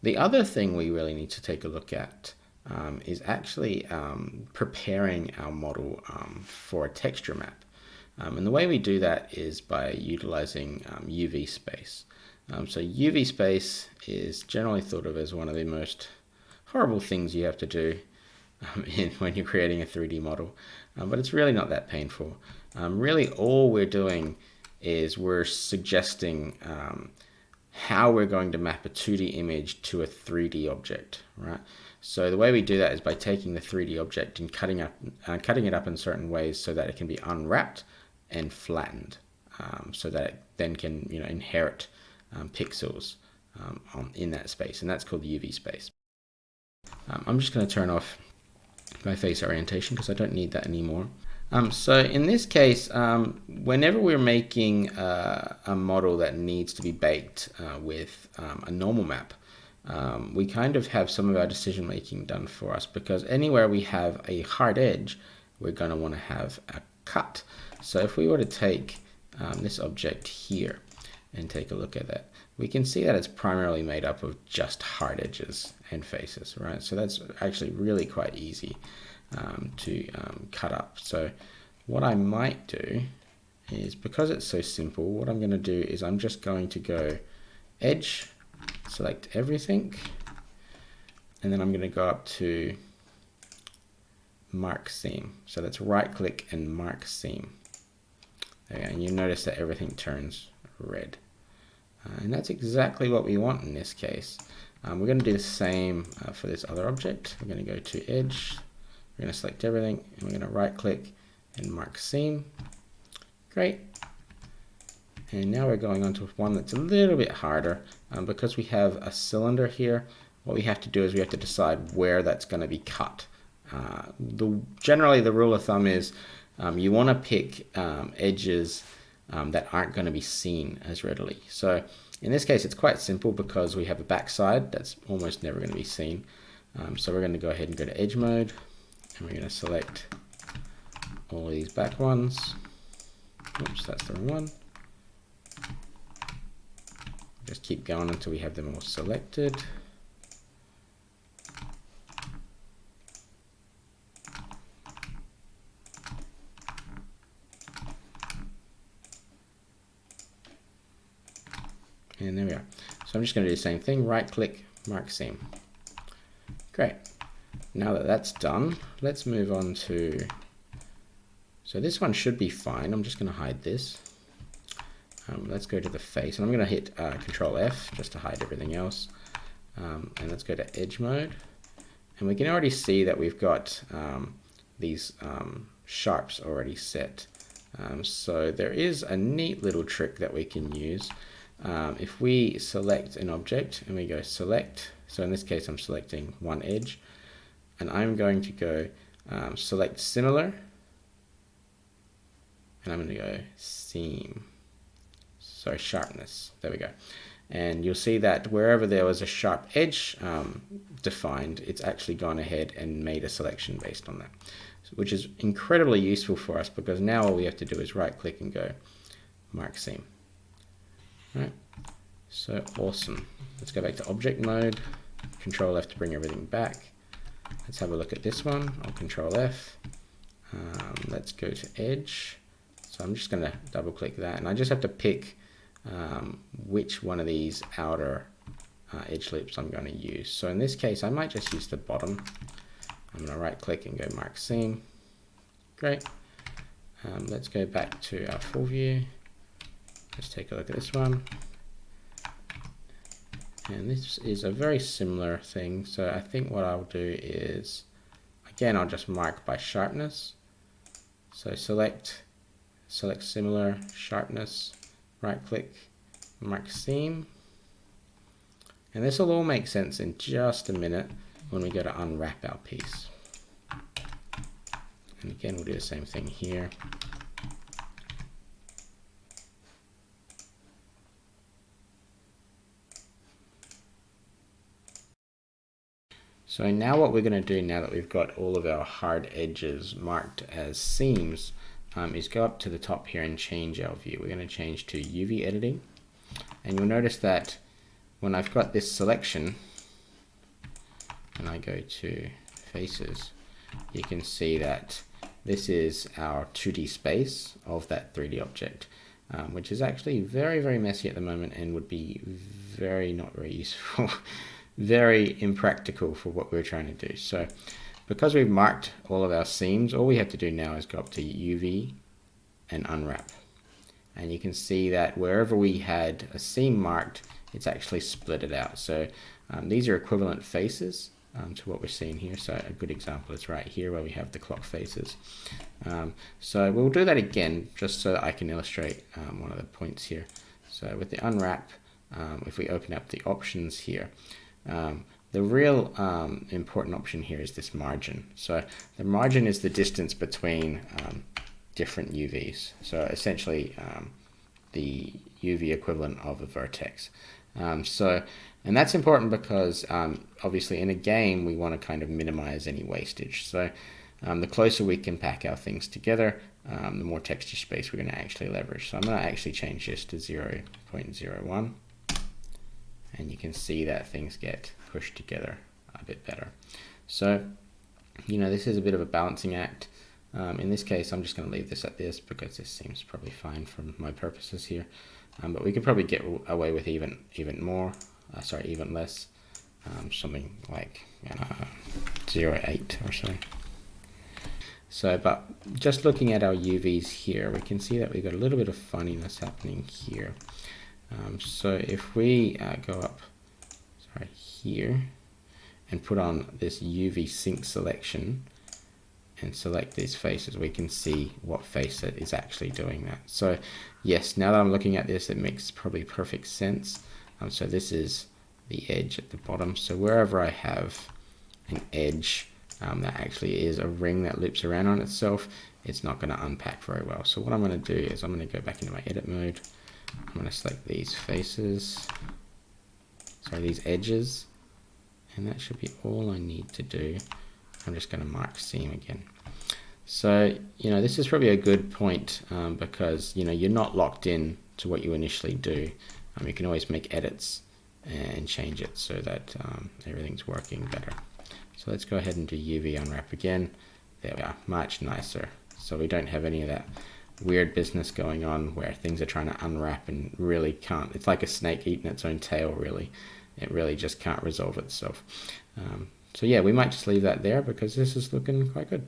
The other thing we really need to take a look at is actually preparing our model for a texture map. And the way we do that is by utilizing UV space. So UV space is generally thought of as one of the most horrible things you have to do when you're creating a 3D model, but it's really not that painful. Really all we're doing is we're suggesting how we're going to map a 2D image to a 3D object, right? So the way we do that is by taking the 3D object and cutting it up in certain ways so that it can be unwrapped and flattened, so that it then can inherit pixels in that space, and that's called UV space. I'm just going to turn off my face orientation because I don't need that anymore. So in this case, whenever we're making a model that needs to be baked with a normal map, we kind of have some of our decision making done for us, because anywhere we have a hard edge, we're going to want to have a cut. So if we were to take this object here and take a look at that, we can see that it's primarily made up of just hard edges and faces, right? So that's actually really quite easy to cut up. So what I might do is, because it's so simple, what I'm going to do is I'm just going to go edge, select everything, and then I'm going to go up to mark seam. So that's right click and mark seam. And you notice that everything turns red. And that's exactly what we want in this case. We're going to do the same for this other object. We're going to go to edge, we're going to select everything, and we're going to right click and mark seam. Great. And now we're going on to one that's a little bit harder. Because we have a cylinder here, what we have to do is we have to decide where that's going to be cut. Generally the rule of thumb is you want to pick edges that aren't going to be seen as readily. So in this case, it's quite simple because we have a backside that's almost never going to be seen. So we're going to go ahead and go to edge mode, and we're going to select all of these back ones. Oops, that's the wrong one. Just keep going until we have them all selected. And there we are. So I'm just going to do the same thing, right click, mark seam. Great. Now that that's done, let's move on to, so this one should be fine. I'm just going to hide this. Let's go to the face, and I'm going to hit Control F just to hide everything else. And let's go to edge mode. And we can already see that we've got these sharps already set. So there is a neat little trick that we can use. If we select an object and we go select, so in this case I'm selecting one edge, and I'm going to go select similar, and I'm going to go seam, sorry, sharpness, there we go. And you'll see that wherever there was a sharp edge defined, it's actually gone ahead and made a selection based on that, which is incredibly useful for us, because now all we have to do is right click and go mark seam. Right, so awesome. Let's go back to object mode, Control F to bring everything back. Let's have a look at this one. I'll Control F. Let's go to edge. So I'm just going to double click that, and I just have to pick which one of these outer edge loops I'm going to use. So in this case, I might just use the bottom. I'm going to right click and go mark seam. Great. Let's go back to our full view. Let's take a look at this one. And this is a very similar thing. So I think what I'll do is, again, I'll just mark by sharpness. So select similar, sharpness, right click, mark seam. And this will all make sense in just a minute when we go to unwrap our piece. And again, we'll do the same thing here. So now what we're going to do, now that we've got all of our hard edges marked as seams, is go up to the top here and change our view. We're going to change to UV editing. And you'll notice that when I've got this selection, and I go to faces, you can see that this is our 2D space of that 3D object, which is actually very, very messy at the moment and would be not very useful, very impractical for what we're trying to do. So because we've marked all of our seams, all we have to do now is go up to UV and unwrap. And you can see that wherever we had a seam marked, it's actually split it out. So these are equivalent faces to what we're seeing here. So a good example is right here where we have the clock faces. So we'll do that again just so that I can illustrate one of the points here. So with the unwrap, if we open up the options here, the real important option here is this margin. So the margin is the distance between different UVs. So essentially the UV equivalent of a vertex. And that's important because obviously in a game we want to kind of minimize any wastage. So the closer we can pack our things together, the more texture space we're going to actually leverage. So I'm going to actually change this to 0.01, and you can see that things get pushed together a bit better. So, you know, this is a bit of a balancing act. In this case, I'm just going to leave this at this because this seems probably fine for my purposes here. But we could probably get away with even less, something like 0.8 or so. So, but just looking at our UVs here, we can see that we've got a little bit of funniness happening here. So if we go up here and put on this UV sync selection and select these faces, we can see what face it is actually doing that. So yes, now that I'm looking at this, it makes probably perfect sense. So this is the edge at the bottom. So wherever I have an edge that actually is a ring that loops around on itself, it's not going to unpack very well. So what I'm going to do is I'm going to go back into my edit mode. I'm going to select these faces, these edges, and that should be all I need to do. I'm just going to mark seam again. So, you know, this is probably a good point because, you know, you're not locked in to what you initially do. You can always make edits and change it so that everything's working better. So let's go ahead and do UV unwrap again. There we are, much nicer. So we don't have any of that weird business going on where things are trying to unwrap and really can't. It's like a snake eating its own tail, really. It really just can't resolve itself. So yeah, we might just leave that there because this is looking quite good.